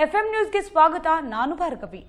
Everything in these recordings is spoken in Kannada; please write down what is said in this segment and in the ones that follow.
ಎಫ್ಎಂ ನ್ಯೂಸ್ಗೆ ಸ್ವಾಗತ. ನಾನು ಭಾರ್ಗವಿ.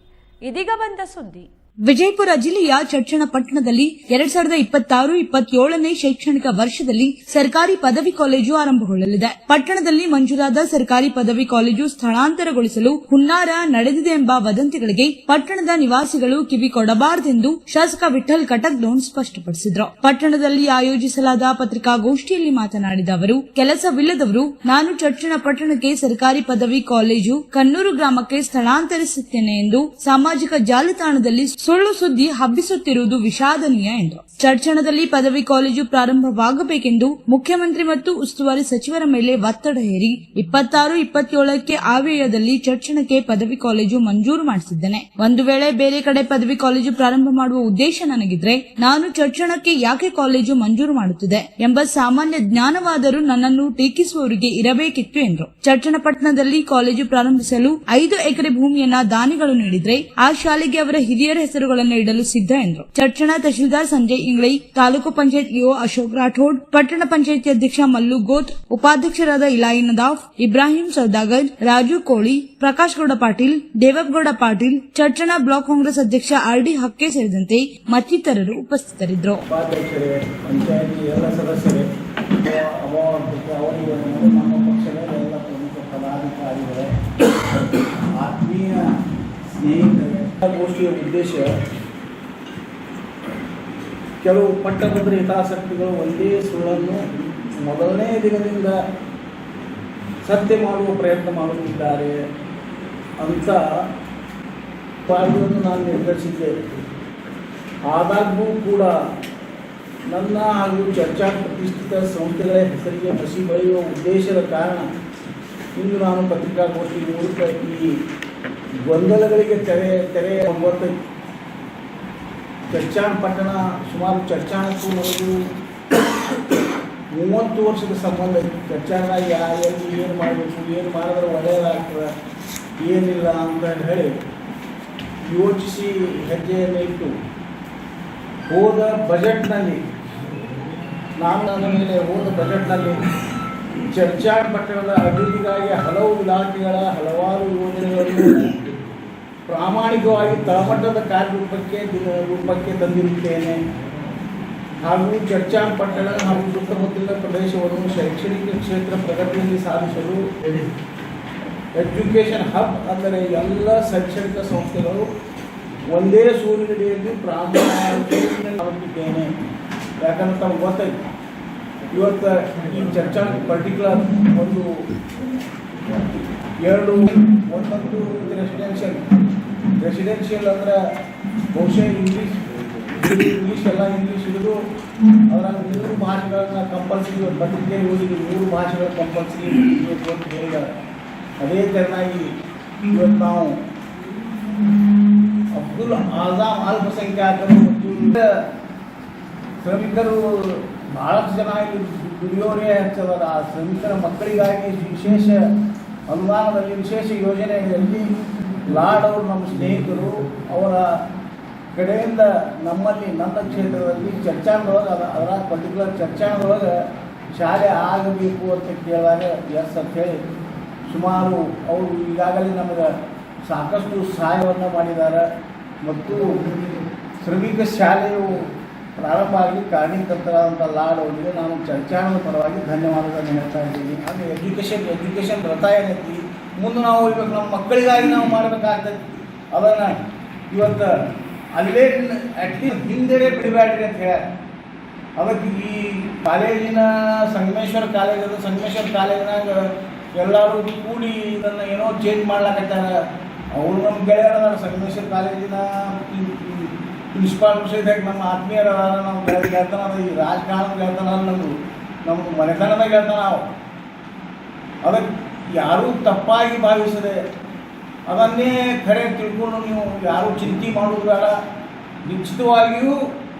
ಇದೀಗ ಬಂದ ಸುದ್ದಿ. ವಿಜಯಪುರ ಜಿಲ್ಲೆಯ ಚಟ್ಟಣಪಟ್ಟಣದಲ್ಲಿ 2026-27ನೇ ಶೈಕ್ಷಣಿಕ ವರ್ಷದಲ್ಲಿ ಸರ್ಕಾರಿ ಪದವಿ ಕಾಲೇಜು ಆರಂಭಗೊಳ್ಳಲಿದೆ. ಪಟ್ಟಣದಲ್ಲಿ ಮಂಜೂರಾದ ಸರ್ಕಾರಿ ಪದವಿ ಕಾಲೇಜು ಸ್ಥಳಾಂತರಗೊಳಿಸಲು ಹುನ್ನಾರ ನಡೆದಿದೆ ಎಂಬ ವದಂತಿಗಳಿಗೆ ಪಟ್ಟಣದ ನಿವಾಸಿಗಳು ಕಿವಿ ಕೊಡಬಾರದೆಂದು ಶಾಸಕ ವಿಠಲ್ ಕಟಕ್ಡೋನ್ ಸ್ಪಷ್ಟಪಡಿಸಿದರು. ಪಟ್ಟಣದಲ್ಲಿ ಆಯೋಜಿಸಲಾದ ಪತ್ರಿಕಾಗೋಷ್ಠಿಯಲ್ಲಿ ಮಾತನಾಡಿದ ಅವರು, ಕೆಲಸವಿಲ್ಲದವರು ನಾನು ಚಟ್ಟಣಪಟ್ಟಣಕ್ಕೆ ಸರ್ಕಾರಿ ಪದವಿ ಕಾಲೇಜು ಕನ್ನೂರು ಗ್ರಾಮಕ್ಕೆ ಸ್ಥಳಾಂತರಿಸುತ್ತೇನೆ ಎಂದು ಸಾಮಾಜಿಕ ಜಾಲತಾಣದಲ್ಲಿ ಸುಳ್ಳು ಸುದ್ದಿ ಹಬ್ಬಿಸುತ್ತಿರುವುದು ವಿಷಾದನೀಯ ಎಂದರು. ಚರ್ಚಣದಲ್ಲಿ ಪದವಿ ಕಾಲೇಜು ಪ್ರಾರಂಭವಾಗಬೇಕೆಂದು ಮುಖ್ಯಮಂತ್ರಿ ಮತ್ತು ಉಸ್ತುವಾರಿ ಸಚಿವರ ಮೇಲೆ ಒತ್ತಡ ಹೇರಿ 26-27ಕ್ಕೆ ಆವ್ಯಯದಲ್ಲಿ ಚರ್ಚಣಕ್ಕೆ ಪದವಿ ಕಾಲೇಜು ಮಂಜೂರು ಮಾಡಿಸಿದ್ದೇನೆ. ಒಂದು ವೇಳೆ ಬೇರೆ ಕಡೆ ಪದವಿ ಕಾಲೇಜು ಪ್ರಾರಂಭ ಮಾಡುವ ಉದ್ದೇಶ ನನಗಿದ್ರೆ ನಾನು ಚರ್ಚಣಕ್ಕೆ ಯಾಕೆ ಕಾಲೇಜು ಮಂಜೂರು ಮಾಡುತ್ತಿದೆ ಎಂಬ ಸಾಮಾನ್ಯ ಜ್ಞಾನವಾದರೂ ನನ್ನನ್ನು ಟೀಕಿಸುವವರಿಗೆ ಇರಬೇಕಿತ್ತು ಎಂದರು. ಚರ್ಚಣಪಟ್ಟಣದಲ್ಲಿ ಕಾಲೇಜು ಪ್ರಾರಂಭಿಸಲು 5 ಎಕರೆ ಭೂಮಿಯನ್ನ ದಾನಿಗಳು ನೀಡಿದ್ರೆ ಆ ಶಾಲೆಗೆ ಅವರ ಹಿರಿಯರ ಹೆಸರುಗಳನ್ನು ಇಡಲು ಸಿದ್ಧ ಎಂದರು. ಚರ್ಚಣ ತಹಶೀಲ್ದಾರ್ ಸಂಜಯ್ ಇಂಗ್ಲೈ, ತಾಲೂಕು ಪಂಚಾಯತ್ ಇಒ ಅಶೋಕ್ ರಾಠೋಡ್, ಪಟ್ಟಣ ಪಂಚಾಯತಿ ಅಧ್ಯಕ್ಷ ಮಲ್ಲು ಗೋತ್, ಉಪಾಧ್ಯಕ್ಷರಾದ ಇಲಾಯಿ ನದಾಫ್, ಇಬ್ರಾಹಿಂ ಸೌದಾಗರ್, ರಾಜು ಕೋಳಿ, ಪ್ರಕಾಶ್ ಗೌಡ ಪಾಟೀಲ್, ದೇವಗೌಡ ಪಾಟೀಲ್, ಚರ್ಚಣ ಬ್ಲಾಕ್ ಕಾಂಗ್ರೆಸ್ ಅಧ್ಯಕ್ಷ ಆರ್ಡಿ ಹಕ್ಕೆ ಸೇರಿದಂತೆ ಮತ್ತಿತರರು ಉಪಸ್ಥಿತರಿದ್ದರು. ಗೋಷ್ಠಿಯ ಉದ್ದೇಶ ಕೆಲವು ಪಟ್ಟಭದ್ರ ಹಿತಾಸಕ್ತಿಗಳು ಒಂದೇ ಸುಳ್ಳನ್ನು ಮೊದಲನೇ ದಿನದಿಂದ ಸತ್ಯ ಮಾಡುವ ಪ್ರಯತ್ನ ಮಾಡುತ್ತಿದ್ದಾರೆ ಅಂತ ಪಾಲ್ಗೊಳ್ಳು ನಾನು ನಿರ್ಧರಿಸಿದ್ದೆ. ಆದಾಗ್ಯೂ ಕೂಡ ನನ್ನ ಹಾಗೂ ಚರ್ಚಾ ಪ್ರತಿಷ್ಠಿತ ಸಂಸ್ಥೆಗಳ ಹೆಸರಿಗೆ ಮಸಿ ಬಳಿಯುವ ಉದ್ದೇಶದ ಕಾರಣ ಇಂದು ನಾನು ಪತ್ರಿಕಾಗೋಷ್ಠಿ ಮೂಲಕ ಈ ಗೊಂದಲಗಳಿಗೆ ತೆರೆ ಬರ್ತೈತಿ. ಚರ್ಚಾಪಟ್ಟಣ ಸುಮಾರು ಚರ್ಚಾಣಕ್ಕೂ ನನಗೂ 30 ವರ್ಷದ ಸಂಬಂಧ ಐತಿ. ಚರ್ಚಾಣ ಎಲ್ಲಿ ಏನು ಮಾಡಬೇಕು, ಏನು ಮಾಡಿದ್ರೆ ಒಳ್ಳೆಯದಾಗ್ತದೆ, ಏನಿಲ್ಲ ಅಂತ ಹೇಳಿ ಯೋಚಿಸಿ ಹೆಜ್ಜೆಯನ್ನು ಇಟ್ಟು ಹೋದ ಬಜೆಟ್ನಲ್ಲಿ ಚರ್ಚಾಪಟ್ಟಣದ ಅಭಿವೃದ್ಧಿಗಾಗಿ ಹಲವು ಇಲಾಖೆಗಳ ಹಲವಾರು ಯೋಜನೆಗಳನ್ನು ಪ್ರಾಮಾಣಿಕವಾಗಿ ತಳಮಟ್ಟದ ಕಾರ್ಯರೂಪಕ್ಕೆ ತಂದಿರುತ್ತೇನೆ. ಹಾಗೂ ಚರ್ಚಾಪಟ್ಟಣ ಹಾಗೂ ಸುತ್ತಮುತ್ತಲಿನ ಪ್ರದೇಶವನ್ನು ಶೈಕ್ಷಣಿಕ ಕ್ಷೇತ್ರ ಪ್ರಗತಿಯಲ್ಲಿ ಸಾಧಿಸಲು ಎಜುಕೇಷನ್ ಹಬ್ ಅಂದರೆ ಎಲ್ಲ ಶೈಕ್ಷಣಿಕ ಸಂಸ್ಥೆಗಳು ಒಂದೇ ಸೂರಿನಡಿಯಲ್ಲಿ ಪ್ರಾರಂಭಿಸಿದ್ದೇನೆ. ಯಾಕಂದ್ರೆ ತಮ್ಗೆ ಗೊತ್ತಾಯ್ತು, ಇವತ್ತು ಈ ಚರ್ಚಾ ಪರ್ಟಿಕ್ಯುಲರ್ ಒಂದೊಂದು ರೆಸಿಡೆನ್ಷಿಯಲ್ ಅಂದರೆ ಬಹುಶಃ ಇಂಗ್ಲೀಷ್ ಎಲ್ಲ ಇಂಗ್ಲೀಷ್ ಹಿಡಿದು ಅದರ 3 ಭಾಷೆಗಳನ್ನ ಕಂಪಲ್ಸರಿ ಪತ್ರಿಕೆ ಓದಿದ್ದು 3 ಭಾಷೆಗಳ ಕಂಪಲ್ಸರಿ ಅಂತ ಹೇಳಿದ್ದಾರೆ. ಅದೇ ತೆರನಾಗಿ ಇವತ್ತು ನಾವು ಅಬ್ದುಲ್ ಆಜಾಮ್ ಅಲ್ಪಸಂಖ್ಯಾತರು ಮತ್ತು ಶ್ರಮಿಕರು ಭಾಳಷ್ಟು ಜನ ಇಲ್ಲಿ ದುಡಿಯೋರೇ ಹೆಚ್ಚದಲ್ಲ. ಆ ಶ್ರಮಿಕರ ಮಕ್ಕಳಿಗಾಗಿ ವಿಶೇಷ ಅನುದಾನದಲ್ಲಿ ವಿಶೇಷ ಯೋಜನೆಯಲ್ಲಿ ಲಾಡ್ ಅವರು ನಮ್ಮ ಸ್ನೇಹಿತರು ಅವರ ಕಡೆಯಿಂದ ನಮ್ಮಲ್ಲಿ ನನ್ನ ಕ್ಷೇತ್ರದಲ್ಲಿ ಚರ್ಚಾಣದೊಳಗೆ ಅದರ ಪರ್ಟಿಕ್ಯುಲರ್ ಚರ್ಚಾಣದೊಳಗೆ ಶಾಲೆ ಆಗಬೇಕು ಅಂತ ಕೇಳಿದಾಗ ಎಸ್ ಅಂತ ಹೇಳಿ ಸುಮಾರು ಅವರು ಈಗಾಗಲೇ ನಮಗೆ ಸಾಕಷ್ಟು ಸಹಾಯವನ್ನು ಮಾಡಿದ್ದಾರೆ. ಮತ್ತು ಶ್ರಮಿಕ ಶಾಲೆಯು ಪ್ರಾರಂಭ ಆಗಲಿ ಕಾರಣೀಕರ್ತರಾದಂಥ ಲಾಡ್ ಅವರಿಗೆ ನಾನು ಚರ್ಚಾಣದ ಪರವಾಗಿ ಧನ್ಯವಾದಗಳನ್ನು ಹೇಳ್ತಾ ಇದ್ದೀನಿ. ಹಾಗೆ ಎಜುಕೇಷನ್ ರಥ ಏನೈತಿ, ಮುಂದೆ ನಾವು ಇವಾಗ ನಮ್ಮ ಮಕ್ಕಳಿಗಾಗಿ ನಾವು ಮಾಡಬೇಕಾಗ್ತದೆ. ಅದನ್ನು ಇವತ್ತು ಅಲ್ಲೇ ಅಟ್ಲೀಸ್ಟ್ ಹಿಂದೆ ಬಿಡಬೇಡ್ರಿ ಅಂತ ಹೇಳ. ಅದಕ್ಕೆ ಈ ಕಾಲೇಜಿನ ಸಂಗಮೇಶ್ವರ ಕಾಲೇಜಿನಾಗ ಎಲ್ಲರೂ ಕೂಡಿ ಇದನ್ನು ಏನೋ ಚೇಂಜ್ ಮಾಡ್ಲಾಕತ್ತಾರೆ. ಅವರು ನಮ್ಮ ಗೆಳೆಯರ ಸಂಗಮೇಶ್ವರ ಕಾಲೇಜಿನ ಪ್ರಿನ್ಸಿಪಾಲ್ ವಿಷಯದಾಗ ನಮ್ಮ ಆತ್ಮೀಯರಾದ ನಾವು ಗೆಳ್ತಾನ, ಈ ರಾಜಕಾರಣದ ಗೆಳ್ತಾನ, ನಮ್ಮ ಮನೆತನದ ಗೆಳ್ತಾನ. ನಾವು ಅದಕ್ಕೆ ಯಾರೂ ತಪ್ಪಾಗಿ ಭಾವಿಸದೆ ಅದನ್ನೇ ಖರೆ ತಿಳ್ಕೊಂಡು ನೀವು ಯಾರೂ ಚಿಂತೆ ಮಾಡೋದು ಬೇಡ. ನಿಶ್ಚಿತವಾಗಿಯೂ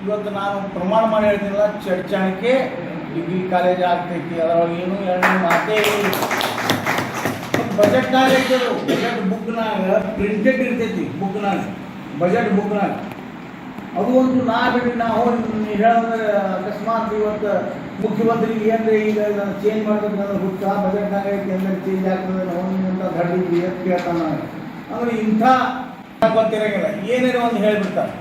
ಇವತ್ತು ನಾನು ಪ್ರಮಾಣ ಮಾಡಿ ಹೇಳ್ತೀನಲ್ಲ, ಚರ್ಚಾಣಕ್ಕೆ ಡಿಗ್ರಿ ಕಾಲೇಜ್ ಆಗ್ತೈತಿ. ಅದರೊಳಗೆ ಏನು ಎರಡನೇ ಮಾತೇ ಬಜೆಟ್ನಾಗ ಇರ್ತದೆ. ಬಜೆಟ್ ಬುಕ್ನಾಗ ಪ್ರಿಂಟೆಡ್ ಇರ್ತೈತಿ. ಬಜೆಟ್ ಬುಕ್ನಾಗ ಅದು ಒಂದು ನಾ ಬಿಡಿ ನಾವು ಹೇಳೋದ್ರೆ ಅಕಸ್ಮಾತ್ ಇವತ್ತು ಮುಖ್ಯಮಂತ್ರಿ ಏನ್ರಿ ಈಗ ನಾನು ಚೇಂಜ್ ಮಾಡ್ಬೇಕು ನನ್ನ ಹುಟ್ಟ ಬಜೆಟ್ನಾಗ ಐತಿ ಅಂದ್ರೆ ಚೇಂಜ್ ಆಗ್ತದೆ ಅಂತ ಧಡ್ಡಿ ಅಂತ ಕೇಳ್ತಾನೆ ಅಂದ್ರೆ ಇಂಥ ಗೊತ್ತಿರಂಗಿಲ್ಲ ಏನೇನೋ ಒಂದು ಹೇಳಿಬಿಡ್ತಾರೆ.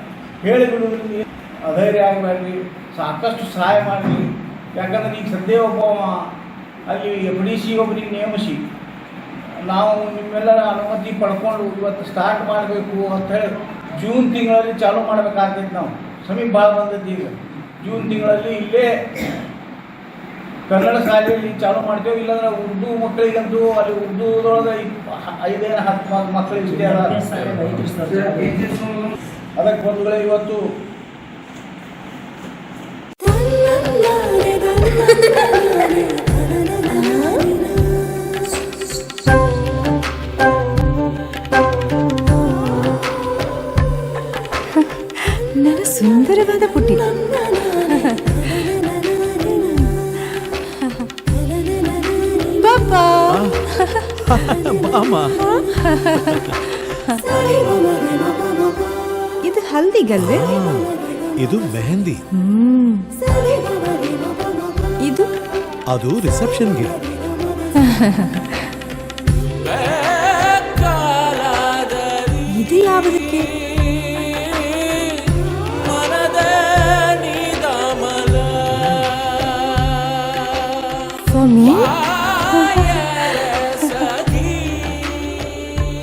ಹೇಳಿಬಿಡುವುದರಲ್ಲಿ ಅಧೈರ್ಯ ಆಗಬೇಡ್ರಿ, ಸಾಕಷ್ಟು ಸಹಾಯ ಮಾಡಿರಿ. ಯಾಕಂದ್ರೆ ಈಗ ಸದ್ಯ ಒಬ್ಬ ಅಲ್ಲಿ FDC ಒಬ್ಬರಿಗೆ ನೇಮಿಸಿ ನಾವು ನಿಮ್ಮೆಲ್ಲರ ಅನುಮತಿ ಪಡ್ಕೊಂಡು ಇವತ್ತು ಸ್ಟಾರ್ಟ್ ಮಾಡಬೇಕು ಅಂತ ಹೇಳಿ ಜೂನ್ ತಿಂಗಳಲ್ಲಿ ಚಾಲೂ ಮಾಡಬೇಕಾಗ್ತೈತೆ. ನಾವು ಸಮೀಪ ಭಾಳ ಬಂದದ್ದು ಈಗ ಜೂನ್ ತಿಂಗಳಲ್ಲಿ ಇಲ್ಲೇ ಕನ್ನಡ ಶಾಲೆಯಲ್ಲಿ ಚಾಲೂ ಮಾಡ್ತೇವೆ. ಇಲ್ಲಾಂದ್ರೆ ಉರ್ದು ಮಕ್ಕಳಿಗಂತೂ ಅಲ್ಲಿ ಉರ್ದುದೊಳಗೆ 5-10 ಮಕ್ಕಳು ಇಷ್ಟೇ ಅದ. ಅದಕ್ಕೆ ಬಂಧುಗಳೇ ಇವತ್ತು ನನ್ನ ಸುಂದರವಾದ ಪುಟ್ಟಿ ಪಾಪಾ ಇದು ಹಲ್ದಿಗಲ್ವೇ? ಇದು ಮೆಹಂದಿ. ಇದು ಅದು ರಿಸೆಪ್ಷನ್ಗೆ. ಇದು ಯಾವುದಕ್ಕೆ? For me?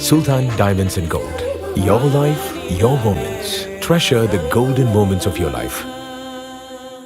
Sultan Diamonds and Gold. Your life, your moments. Treasure the golden moments of your life.